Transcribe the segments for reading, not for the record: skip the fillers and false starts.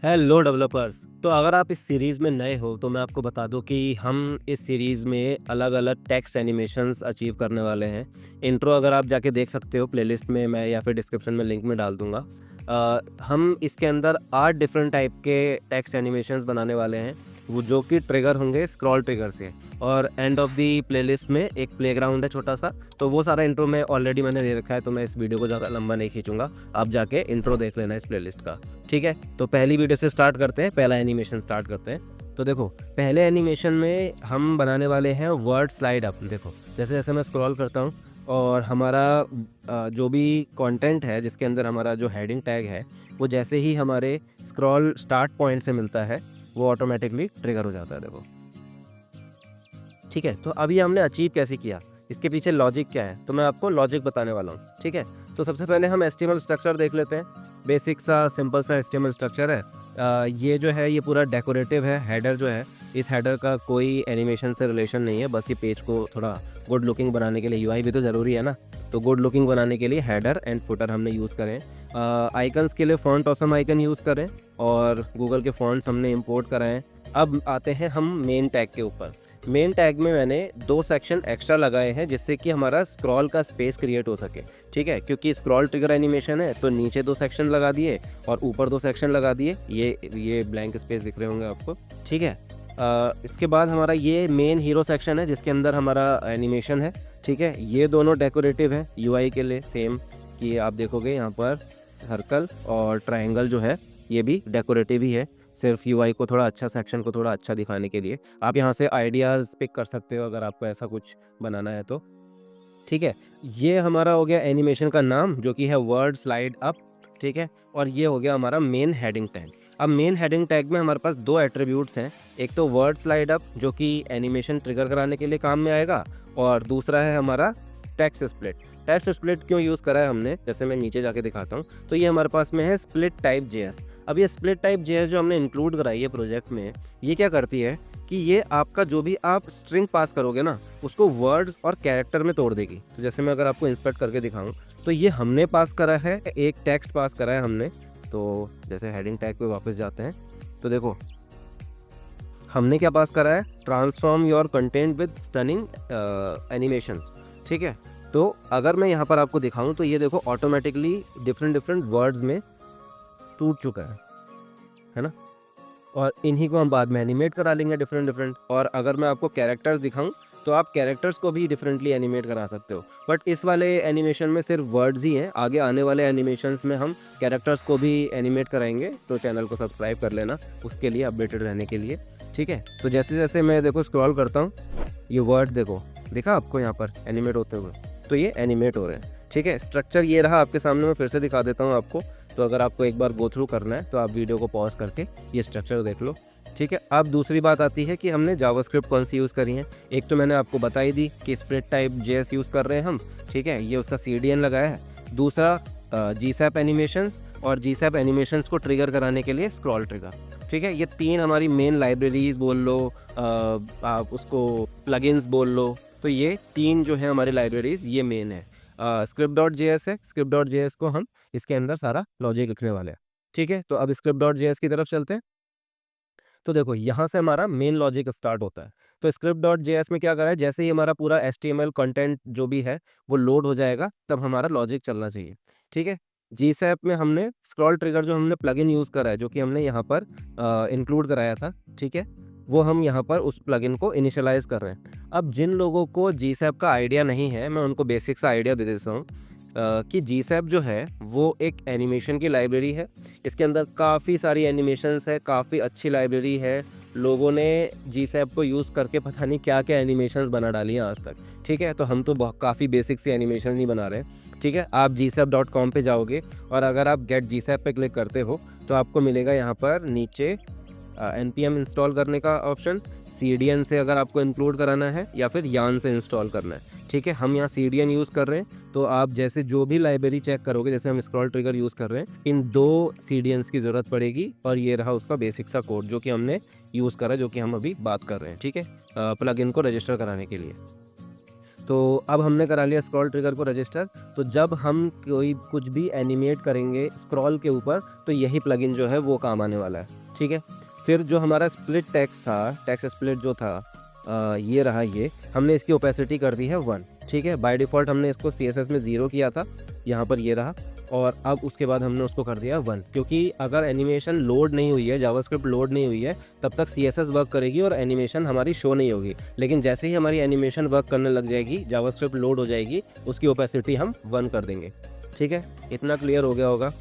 Hello developers. तो अगर आप इस सीरीज़ में नए हो तो मैं आपको बता दूं कि हम इस सीरीज़ में अलग अलग टेक्स्ट एनिमेशंस अचीव करने वाले हैं। इंट्रो अगर आप जाके देख सकते हो प्लेलिस्ट में, मैं या फिर डिस्क्रिप्शन में लिंक में डाल दूंगा। हम इसके अंदर 8 डिफरेंट टाइप के टेक्स्ट एनिमेशंस बनाने वाले हैं, वो जो कि ट्रिगर होंगे स्क्रॉल ट्रिगर से। और एंड ऑफ दी प्लेलिस्ट में एक प्लेग्राउंड है छोटा सा, तो वो सारा इंट्रो में ऑलरेडी मैंने दे रखा है, तो मैं इस वीडियो को ज़्यादा लंबा नहीं खींचूंगा। आप जाके इंट्रो देख लेना इस प्लेलिस्ट का। ठीक है, तो पहली वीडियो से स्टार्ट करते हैं, पहला एनिमेशन स्टार्ट करते हैं। तो देखो, पहले एनिमेशन में हम बनाने वाले हैं वर्ड स्लाइड अप। देखो, जैसे जैसे मैं स्क्रॉल करता हूँ और हमारा जो भी कंटेंट है जिसके अंदर हमारा जो हेडिंग टैग है, वो जैसे ही हमारे स्क्रॉल स्टार्ट पॉइंट से मिलता है वो ऑटोमेटिकली ट्रिगर हो जाता है। देखो, ठीक है। तो अभी हमने अचीव कैसे किया, इसके पीछे लॉजिक क्या है, तो मैं आपको लॉजिक बताने वाला हूँ। ठीक है, तो सबसे पहले हम HTML स्ट्रक्चर देख लेते हैं। बेसिक सा सिंपल सा HTML स्ट्रक्चर है। ये जो है ये पूरा डेकोरेटिव है। हेडर जो है, इस हेडर का कोई एनिमेशन से रिलेशन नहीं है, बस ये पेज को थोड़ा गुड लुकिंग बनाने के लिए, यूआई भी तो ज़रूरी है ना, तो गुड लुकिंग बनाने के लिए हेडर एंड फुटर हमने यूज़ करें। आइकन्स के लिए फॉन्ट ऑसम आइकन यूज़ करें और गूगल के फॉन्ट्स हमने इंपोर्ट कराएं। अब आते हैं हम मेन टैग के ऊपर। मेन टैग में मैंने 2 सेक्शन एक्स्ट्रा लगाए हैं जिससे कि हमारा स्क्रॉल का स्पेस क्रिएट हो सके। ठीक है, क्योंकि स्क्रॉल ट्रिगर एनिमेशन है तो नीचे 2 सेक्शन लगा दिए और ऊपर 2 सेक्शन लगा दिए। ये ब्लैंक स्पेस दिख रहे होंगे आपको। ठीक है, इसके बाद हमारा ये मेन हीरो सेक्शन है जिसके अंदर हमारा एनिमेशन है। ठीक है, ये दोनों डेकोरेटिव है यूआई के लिए। सेम कि आप देखोगे यहाँ पर सर्कल और ट्रायंगल जो है ये भी डेकोरेटिव ही है, सिर्फ यूआई को थोड़ा अच्छा, सेक्शन को थोड़ा अच्छा दिखाने के लिए। आप यहाँ से आइडियाज़ पिक कर सकते हो अगर आपको ऐसा कुछ बनाना है तो। ठीक है, ये हमारा हो गया एनिमेशन का नाम जो कि है वर्ड स्लाइड अप। ठीक है, और ये हो गया हमारा मेन हेडिंग टैग। अब मेन हेडिंग टैग में हमारे पास 2 एट्रीब्यूट्स हैं। एक तो वर्ड स्लाइड अप जो कि एनिमेशन ट्रिगर कराने के लिए काम में आएगा, और दूसरा है हमारा टेक्स्ट स्प्लिट। टेक्स्ट स्प्लिट क्यों यूज़ करा है हमने, जैसे मैं नीचे जाके दिखाता हूँ, तो ये हमारे पास में है स्प्लिट टाइप जेएस। अब ये स्प्लिट टाइप जेएस जो हमने इंक्लूड कराई है प्रोजेक्ट में, ये क्या करती है कि ये आपका जो भी आप स्ट्रिंग पास करोगे ना, उसको वर्ड्स और कैरेक्टर में तोड़ देगी। तो जैसे मैं अगर आपको इंस्पेक्ट करके दिखाऊं, तो ये हमने पास करा है, एक टेक्स्ट पास करा है हमने। तो जैसे हेडिंग टैग पे वापस जाते हैं, तो देखो हमने क्या पास करा है, transform your content with stunning animations. ठीक है, तो अगर मैं यहाँ पर आपको दिखाऊं तो ये देखो ऑटोमेटिकली डिफरेंट डिफरेंट वर्ड्स में टूट चुका है ना। और इन्हीं को हम बाद में एनिमेट करा लेंगे डिफरेंट डिफरेंट। और अगर मैं आपको कैरेक्टर्स दिखाऊं तो आप कैरेक्टर्स को भी डिफरेंटली एनिमेट करा सकते हो, बट इस वाले एनिमेशन में सिर्फ वर्ड्स ही हैं। आगे आने वाले एनिमेशंस में हम कैरेक्टर्स को भी एनिमेट कराएंगे, तो चैनल को सब्सक्राइब कर लेना उसके लिए, अपडेटेड रहने के लिए। ठीक है, तो जैसे जैसे मैं देखो स्क्रॉल करता हूँ, ये वर्ड देखो, देखा आपको यहाँ पर एनिमेट होते हुए, तो ये एनिमेट हो रहे हैं। ठीक है, स्ट्रक्चर ये रहा आपके सामने, मैं फिर से दिखा देता हूँ आपको। तो अगर आपको एक बार गो थ्रू करना है तो आप वीडियो को पॉज करके ये स्ट्रक्चर देख लो। ठीक है, अब दूसरी बात आती है कि हमने जावास्क्रिप्ट कौन सी यूज़ करी है। एक तो मैंने आपको बता ही दी कि स्प्लिट टाइप जेएस यूज़ कर रहे हैं हम। ठीक है, ये उसका CDN लगाया है। दूसरा GSAP एनिमेशंस, और GSAP एनिमेशंस को ट्रिगर कराने के लिए स्क्रॉल ट्रिगर। ठीक है, ये 3 हमारी मेन लाइब्रेरीज बोल लो, आप उसको प्लगइन्स बोल लो, तो ये 3 जो है हमारी लाइब्रेरीज, ये मेन है। script.js है, script.js को हम इसके अंदर सारा लॉजिक लिखने वाले हैं। ठीक है, तो अब script.js की तरफ चलते हैं। तो देखो यहाँ से हमारा मेन लॉजिक स्टार्ट होता है। तो script.js में क्या करा है, जैसे ही हमारा पूरा HTML कंटेंट जो भी है वो लोड हो जाएगा, तब हमारा लॉजिक चलना चाहिए। ठीक है, GSAP में हमने स्क्रॉल ट्रिगर जो हमने प्लगइन यूज़ करा है, जो कि हमने यहाँ पर इंक्लूड कराया था। ठीक है, वो हम यहाँ पर उस प्लगइन को इनिशियलाइज कर रहे हैं। अब जिन लोगों को GSAP का आइडिया नहीं है, मैं उनको बेसिक सा आइडिया दे देता हूँ कि GSAP जो है वो एक एनिमेशन की लाइब्रेरी है। इसके अंदर काफ़ी सारी एनिमेशंस है, काफ़ी अच्छी लाइब्रेरी है। लोगों ने GSAP को यूज़ करके पता नहीं क्या क्या एनिमेशंस बना डाली हैं आज तक। ठीक है, तो हम तो काफ़ी बेसिक सी एनिमेशन ही बना रहे हैं। ठीक है, आप gsap.com पे जाओगे और अगर आप गेट GSAP पे क्लिक करते हो तो आपको मिलेगा यहाँ पर नीचे npm इंस्टॉल करने का ऑप्शन। CDN से अगर आपको इंक्लूड कराना है या फिर यान से इंस्टॉल करना है। ठीक है, हम यहाँ CDN यूज़ कर रहे हैं, तो आप जैसे जो भी लाइब्रेरी चेक करोगे, जैसे हम स्क्रॉल ट्रिगर यूज़ कर रहे हैं, इन 2 CDNs की ज़रूरत पड़ेगी। और ये रहा उसका बेसिक सा कोड जो कि हमने यूज़ करा, जो कि हम अभी बात कर रहे हैं। ठीक है, प्लगइन को रजिस्टर कराने के लिए। तो अब हमने करा लिया स्क्रॉल ट्रिगर को रजिस्टर। तो जब हम कोई कुछ भी एनिमेट करेंगे स्क्रॉल के ऊपर तो यही प्लगइन जो है वो काम आने वाला है, ठीक है। फिर जो हमारा स्प्लिट टेक्स्ट था, टेक्स्ट स्प्लिट जो था ये रहा, ये हमने इसकी ओपेसिटी कर दी है 1, ठीक है। बाय डिफ़ॉल्ट हमने इसको CSS में 0 किया था, यहाँ पर ये रहा, और अब उसके बाद हमने उसको कर दिया 1, क्योंकि अगर एनिमेशन लोड नहीं हुई है, जावास्क्रिप्ट लोड नहीं हुई है, तब तक CSS वर्क करेगी और एनिमेशन हमारी शो नहीं होगी। लेकिन जैसे ही हमारी एनिमेशन वर्क करने लग जाएगी, जावास्क्रिप्ट लोड हो जाएगी, उसकी ओपेसिटी हम 1 कर देंगे, ठीक है। इतना क्लियर हो गया होगा।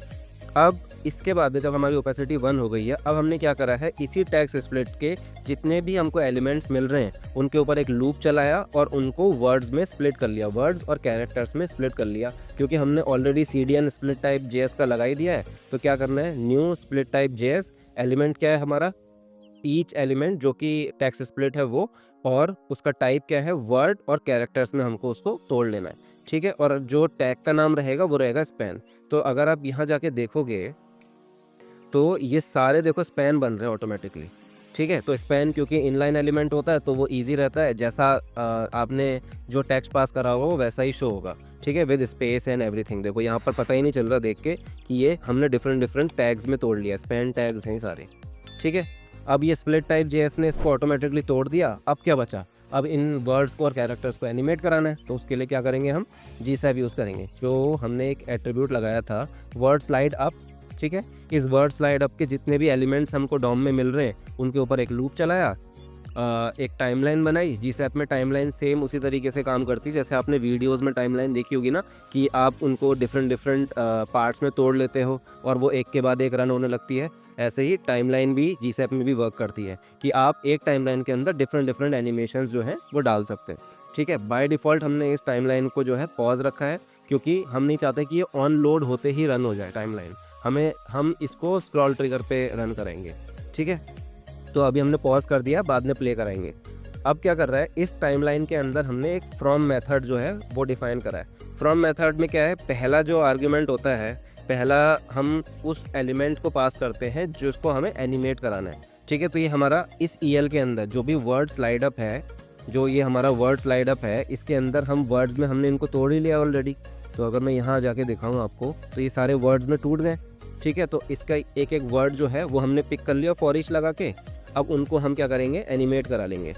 अब इसके बाद में जब हमारी ओपेसिटी 1 हो गई है, अब हमने क्या करा है, इसी टेक्स्ट स्प्लिट के जितने भी हमको एलिमेंट्स मिल रहे हैं उनके ऊपर एक लूप चलाया और उनको वर्ड्स में स्प्लिट कर लिया, वर्ड्स और कैरेक्टर्स में स्प्लिट कर लिया। क्योंकि हमने already CDN split type JS का लगा ही दिया है, तो क्या करना है, new split type JS, element क्या है हमारा, ईच एलिमेंट जो कि टेक्स्ट स्प्लिट है वो, और उसका टाइप क्या है, वर्ड और कैरेक्टर्स में हमको उसको तोड़ लेना है, ठीक है। और जो टैग का नाम रहेगा वो रहेगा स्पैन। तो अगर आप यहाँ जाके देखोगे तो ये सारे देखो स्पैन बन रहे हैं ऑटोमेटिकली, ठीक है। तो स्पैन क्योंकि इनलाइन एलिमेंट होता है तो वो इजी रहता है, जैसा आपने जो टेक्स्ट पास करा होगा वो वैसा ही शो होगा, ठीक है, विद स्पेस एंड एवरीथिंग। देखो यहाँ पर पता ही नहीं चल रहा देख के कि ये हमने डिफरेंट टैग्स में तोड़ लिया, स्पैन टैग्स हैं सारे, ठीक है। अब ये स्प्लिट टाइप JS ने इसको ऑटोमेटिकली तोड़ दिया। अब क्या बचा, अब इन वर्ड्स को और कैरेक्टर्स को एनिमेट कराना है, तो उसके लिए क्या करेंगे, हम GSAP यूज़ करेंगे। जो हमने एक एट्रीब्यूट लगाया था वर्ड स्लाइड अप, ठीक है। इस वर्ड स्लाइड अप के जितने भी एलिमेंट्स हमको डॉम में मिल रहे हैं उनके ऊपर एक लूप चलाया, एक टाइमलाइन बनाई। GSAP में टाइमलाइन सेम उसी तरीके से काम करती है जैसे आपने वीडियोस में टाइमलाइन देखी होगी ना, कि आप उनको डिफरेंट पार्ट्स में तोड़ लेते हो और वो एक के बाद एक रन होने लगती है। ऐसे ही टाइमलाइन भी GSAP में भी वर्क करती है कि आप एक टाइमलाइन के अंदर डिफरेंट एनिमेशंस जो हैं वो डाल सकते हैं, ठीक है। बाय डिफ़ॉल्ट हमने इस टाइमलाइन को जो है पॉज रखा है, क्योंकि हम नहीं चाहते कि ये ऑन लोड होते ही रन हो जाए टाइमलाइन, हम इसको स्क्रॉल ट्रिगर पे रन करेंगे, ठीक है। तो अभी हमने पॉज कर दिया, बाद में प्ले कराएंगे। अब क्या कर रहा है, इस टाइमलाइन के अंदर हमने एक फ्रॉम मेथड जो है वो डिफाइन करा है। फ्रॉम मेथड में क्या है, पहला जो आर्ग्यूमेंट होता है, पहला हम उस एलिमेंट को पास करते हैं जिसको हमें एनिमेट कराना है, ठीक है। तो ये हमारा इस EL के अंदर जो भी वर्ड स्लाइड अप है, जो ये हमारा वर्ड स्लाइड अप है, इसके अंदर हम वर्ड्स में हमने इनको तोड़ ही लिया ऑलरेडी। तो अगर मैं यहाँ जाके दिखाऊँ आपको तो ये सारे वर्ड्स में टूट गए, ठीक है। तो इसका एक एक वर्ड जो है वो हमने पिक कर लिया फॉर ईच लगा के। अब उनको हम क्या करेंगे, एनिमेट करा लेंगे।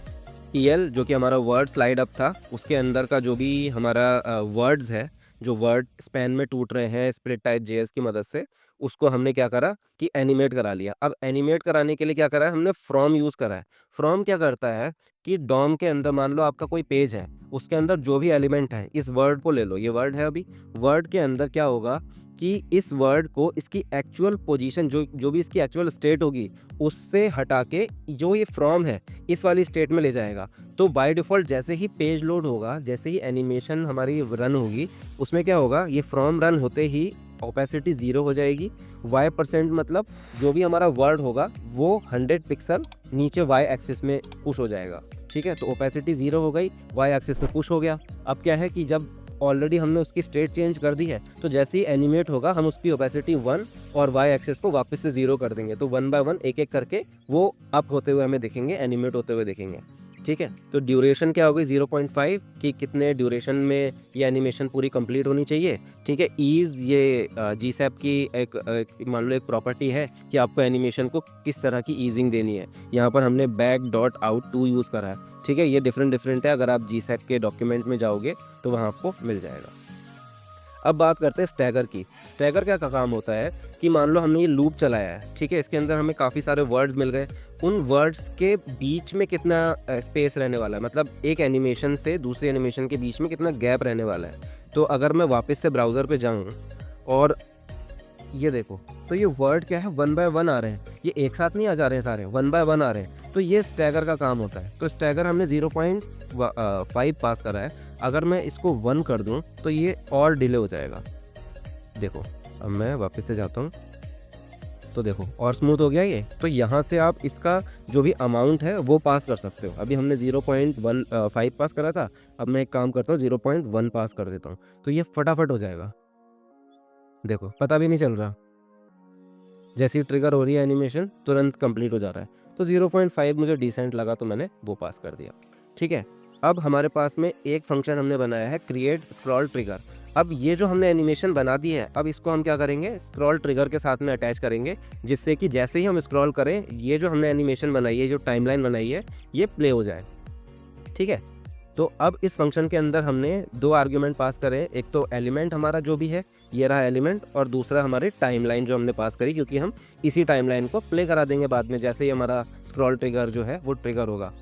EL जो कि हमारा वर्ड स्लाइड अप था, उसके अंदर का जो भी हमारा वर्ड्स है, जो वर्ड स्पैन में टूट रहे हैं स्प्लिट टाइप JS की मदद से, उसको हमने क्या करा कि एनिमेट करा लिया। अब एनिमेट कराने के लिए क्या करा है, हमने फ्रॉम यूज़ करा है। फ्रॉम क्या करता है कि डॉम के अंदर मान लो आपका कोई पेज है, उसके अंदर जो भी एलिमेंट है, इस वर्ड को ले लो, ये वर्ड है, अभी वर्ड के अंदर क्या होगा कि इस वर्ड को इसकी एक्चुअल पोजीशन जो भी इसकी एक्चुअल स्टेट होगी उससे हटा के जो ये फ्रॉम है इस वाली स्टेट में ले जाएगा। तो बाय डिफ़ॉल्ट जैसे ही पेज लोड होगा, जैसे ही एनिमेशन हमारी रन होगी, उसमें क्या होगा, ये फ्रॉम रन होते ही ओपेसिटी 0 हो जाएगी। Y% मतलब जो भी हमारा वर्ड होगा वो 100 पिक्सल नीचे Y एक्सिस में पुश हो जाएगा, ठीक है। तो ओपेसिटी 0 हो गई, Y एक्सिस में पुश हो गया। अब क्या है कि जब ऑलरेडी हमने उसकी स्टेट चेंज कर दी है, तो जैसे ही एनिमेट होगा हम उसकी ओपेसिटी 1 और Y एक्सिस को वापस से 0 कर देंगे। तो 1 बाय 1 एक एक करके वो अप होते हुए हमें दिखेंगे, एनिमेट होते हुए दिखेंगे, ठीक है। तो ड्यूरेशन क्या होगी 0.5 कि कितने ड्यूरेशन में ये एनिमेशन पूरी कंप्लीट होनी चाहिए, ठीक है। ईज़ ये GSAP की एक मान लो एक प्रॉपर्टी है कि आपको एनिमेशन को किस तरह की ईजिंग देनी है। यहाँ पर हमने back.out2 यूज़ करा है, ठीक है। ये डिफरेंट है, अगर आप GSAP के डॉक्यूमेंट में जाओगे तो वहाँ आपको मिल जाएगा। अब बात करते हैं स्टैगर की। स्टैगर क्या का काम होता है कि मान लो हमने ये लूप चलाया है, ठीक है, इसके अंदर हमें काफ़ी सारे वर्ड्स मिल गए, उन वर्ड्स के बीच में कितना स्पेस रहने वाला है, मतलब एक एनिमेशन से दूसरे एनिमेशन के बीच में कितना गैप रहने वाला है। तो अगर मैं वापस से ब्राउज़र पे जाऊँ और ये देखो, तो ये वर्ड क्या है 1 बाय 1 आ रहे हैं, ये एक साथ नहीं आ जा रहे हैं सारे, 1 बाय 1 आ रहे हैं। तो ये स्टैगर का काम होता है। तो स्टैगर हमने 0.5 पास करा है, अगर मैं इसको 1 कर दूं तो ये और डिले हो जाएगा। देखो अब मैं वापस से जाता हूं तो देखो और स्मूथ हो गया ये। तो यहाँ से आप इसका जो भी अमाउंट है वो पास कर सकते हो। अभी हमने 0.15 पास करा था, अब मैं एक काम करता हूँ 0.1 पास कर देता हूँ, तो ये फटाफट हो जाएगा। देखो पता भी नहीं चल रहा, जैसी ट्रिगर हो रही है एनिमेशन तुरंत कंप्लीट हो जा रहा है। तो 0.5 मुझे डिसेंट लगा तो मैंने वो पास कर दिया, ठीक है। अब हमारे पास में एक फंक्शन हमने बनाया है क्रिएट स्क्रॉल ट्रिगर। अब ये जो हमने एनिमेशन बना दी है, अब इसको हम क्या करेंगे, स्क्रॉल ट्रिगर के साथ में अटैच करेंगे, जिससे कि जैसे ही हम स्क्रॉल करें, ये जो हमने एनिमेशन बनाई है, जो टाइमलाइन बनाई है, ये प्ले हो जाए। ठीक है, तो अब इस फंक्शन के अंदर हमने 2 आर्ग्यूमेंट पास करे, एक तो एलिमेंट हमारा जो भी है, ये रहा एलिमेंट, और दूसरा हमारी टाइमलाइन जो हमने पास करी, क्योंकि हम इसी टाइमलाइन को प्ले करा देंगे बाद में, जैसे ही हमारा स्क्रॉल ट्रिगर जो है वो ट्रिगर होगा।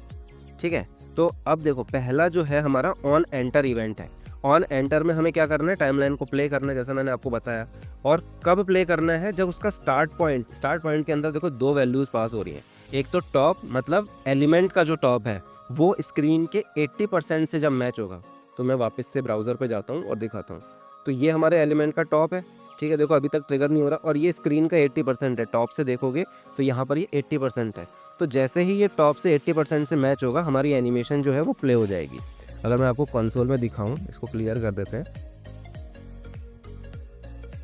ठीक है, तो अब देखो पहला जो है हमारा ऑन एंटर इवेंट है। ऑन एंटर में हमें क्या करना है, टाइमलाइन को प्ले करना है, जैसा मैंने आपको बताया। और कब प्ले करना है, जब उसका स्टार्ट पॉइंट के अंदर देखो 2 वैल्यूज़ पास हो रही हैं। एक तो टॉप, मतलब एलिमेंट का जो टॉप है वो स्क्रीन के 80% से जब मैच होगा। तो मैं वापस से ब्राउज़र पे जाता हूँ और दिखाता हूँ। तो ये हमारे एलिमेंट का टॉप है। ठीक है, देखो अभी तक ट्रिगर नहीं हो रहा, और ये स्क्रीन का 80% है। टॉप से देखोगे तो यहाँ पर ये 80% है। तो जैसे ही ये टॉप से 80% से मैच होगा, हमारी एनिमेशन जो है वो प्ले हो जाएगी। अगर मैं आपको कंसोल में दिखाऊं, इसको क्लियर कर देते हैं।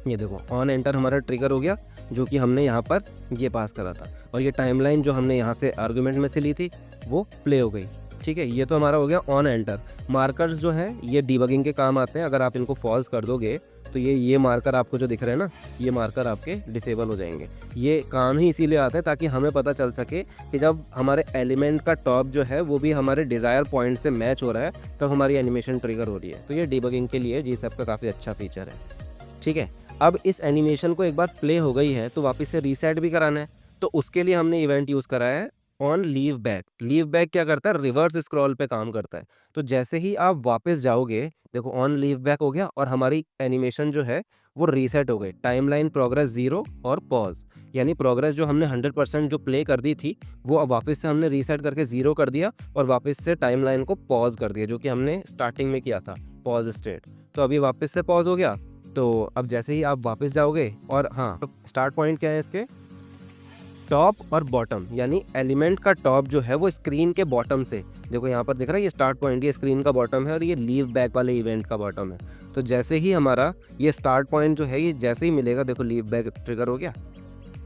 ये देखो ऑन एंटर हमारा ट्रिगर हो गया, जो कि हमने यहाँ पर ये पास करा था, और ये टाइमलाइन जो हमने यहाँ से आर्गुमेंट में से ली थी वो प्ले हो गई। ठीक है, ये तो हमारा हो गया ऑन एंटर। मार्कर्स जो है ये डीबगिंग के काम आते हैं। अगर आप इनको फॉल्स कर दोगे तो ये मार्कर आपको जो दिख रहे हैं ना, ये मार्कर आपके डिसेबल हो जाएंगे। ये काम ही इसीलिए आता है ताकि हमें पता चल सके कि जब हमारे एलिमेंट का टॉप जो है वो भी हमारे डिज़ायर पॉइंट से मैच हो रहा है, तब हमारी एनिमेशन ट्रिगर हो रही है। तो ये डीबगिंग के लिए GSAP का काफ़ी अच्छा फीचर है। ठीक है, अब इस एनिमेशन को एक बार प्ले हो गई है तो वापस से रीसेट भी कराना है। तो उसके लिए हमने इवेंट यूज़ करा है on leave back. Leave back क्या करता है, रिवर्स स्क्रॉल पे काम करता है। तो जैसे ही आप वापस जाओगे, देखो ऑन लीव बैक हो गया और हमारी एनिमेशन जो है वो रीसेट हो गई। टाइमलाइन प्रोग्रेस 0 और पॉज, यानी प्रोग्रेस जो हमने 100% जो प्ले कर दी थी वो अब वापस से हमने रीसेट करके 0 कर दिया, और वापस से टाइमलाइन को पॉज कर दिया, जो कि हमने स्टार्टिंग में किया था पॉज स्टेट। तो अभी वापस से पॉज हो गया। तो अब जैसे ही आप वापस जाओगे, और हाँ, स्टार्ट पॉइंट क्या है इसके, टॉप और बॉटम, यानी एलिमेंट का टॉप जो है वो स्क्रीन के बॉटम से, देखो यहाँ पर दिख रहा है ये स्टार्ट पॉइंट, ये स्क्रीन का बॉटम है, और ये लीव बैक वाले इवेंट का बॉटम है। तो जैसे ही हमारा ये स्टार्ट पॉइंट जो है ये जैसे ही मिलेगा, देखो लीव बैक ट्रिगर हो गया।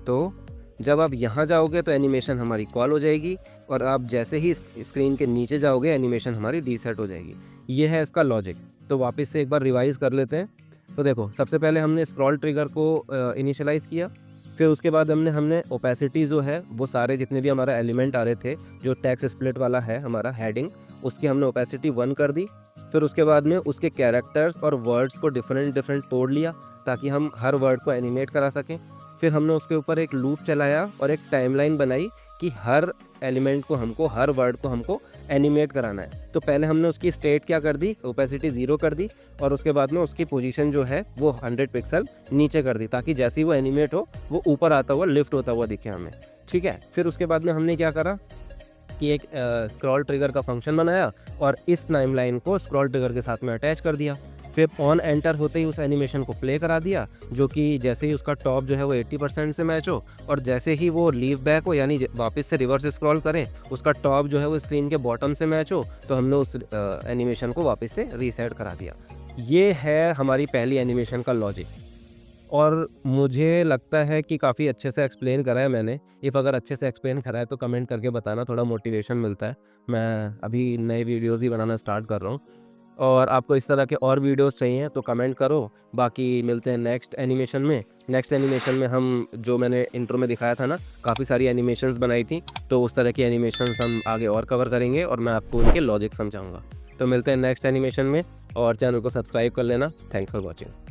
तो जब आप यहाँ जाओगे तो एनिमेशन हमारी कॉल हो जाएगी, और आप जैसे ही स्क्रीन के नीचे जाओगे एनिमेशन हमारी रीसेट हो जाएगी। ये है इसका लॉजिक। तो वापस से एक बार रिवाइज कर लेते हैं। तो देखो सबसे पहले हमने स्क्रॉल ट्रिगर को इनिशियलाइज़ किया, फिर उसके बाद हमने ओपेसिटी जो है वो सारे जितने भी हमारा एलिमेंट आ रहे थे, जो टेक्स्ट स्प्लिट वाला है हमारा हेडिंग, उसकी हमने ओपेसिटी 1 कर दी। फिर उसके बाद में उसके कैरेक्टर्स और वर्ड्स को डिफरेंट तोड़ लिया ताकि हम हर वर्ड को एनिमेट करा सकें। फिर हमने उसके ऊपर एक लूप चलाया और एक टाइमलाइन बनाई कि हर एलिमेंट को हमको, हर वर्ड को हमको एनिमेट कराना है। तो पहले हमने उसकी स्टेट क्या कर दी, ओपेसिटी 0 कर दी, और उसके बाद में उसकी पोजीशन जो है वो 100 पिक्सल नीचे कर दी, ताकि जैसे ही वो एनिमेट हो वो ऊपर आता हुआ, लिफ्ट होता हुआ दिखे हमें। ठीक है, फिर उसके बाद में हमने क्या करा कि एक स्क्रॉल ट्रिगर का फंक्शन बनाया और इस टाइमलाइन को स्क्रॉल ट्रिगर के साथ में अटैच कर दिया। फिर ऑन एंटर होते ही उस एनिमेशन को प्ले करा दिया, जो कि जैसे ही उसका टॉप जो है वो 80% से मैच हो, और जैसे ही वो लीव बैक हो, यानी वापस से रिवर्स स्क्रॉल करें, उसका टॉप जो है वो स्क्रीन के बॉटम से मैच हो, तो हमने उस एनिमेशन को वापस से रीसेट करा दिया। ये है हमारी पहली एनिमेशन का लॉजिक, और मुझे लगता है कि काफ़ी अच्छे से एक्सप्लेन करा है मैंने। इफ़ अगर अच्छे से एक्सप्लेन करा है तो कमेंट करके बताना, थोड़ा मोटिवेशन मिलता है। मैं अभी नए वीडियोज़ ही बनाना स्टार्ट कर रहा हूँ, और आपको इस तरह के और वीडियोस चाहिए तो कमेंट करो। बाकी मिलते हैं नेक्स्ट एनिमेशन में। नेक्स्ट एनिमेशन में हम, जो मैंने इंट्रो में दिखाया था ना, काफ़ी सारी एनिमेशंस बनाई थी, तो उस तरह की एनिमेशंस हम आगे और कवर करेंगे, और मैं आपको उनके लॉजिक समझाऊंगा। तो मिलते हैं नेक्स्ट एनिमेशन में, और चैनल को सब्सक्राइब कर लेना। Thanks for watching.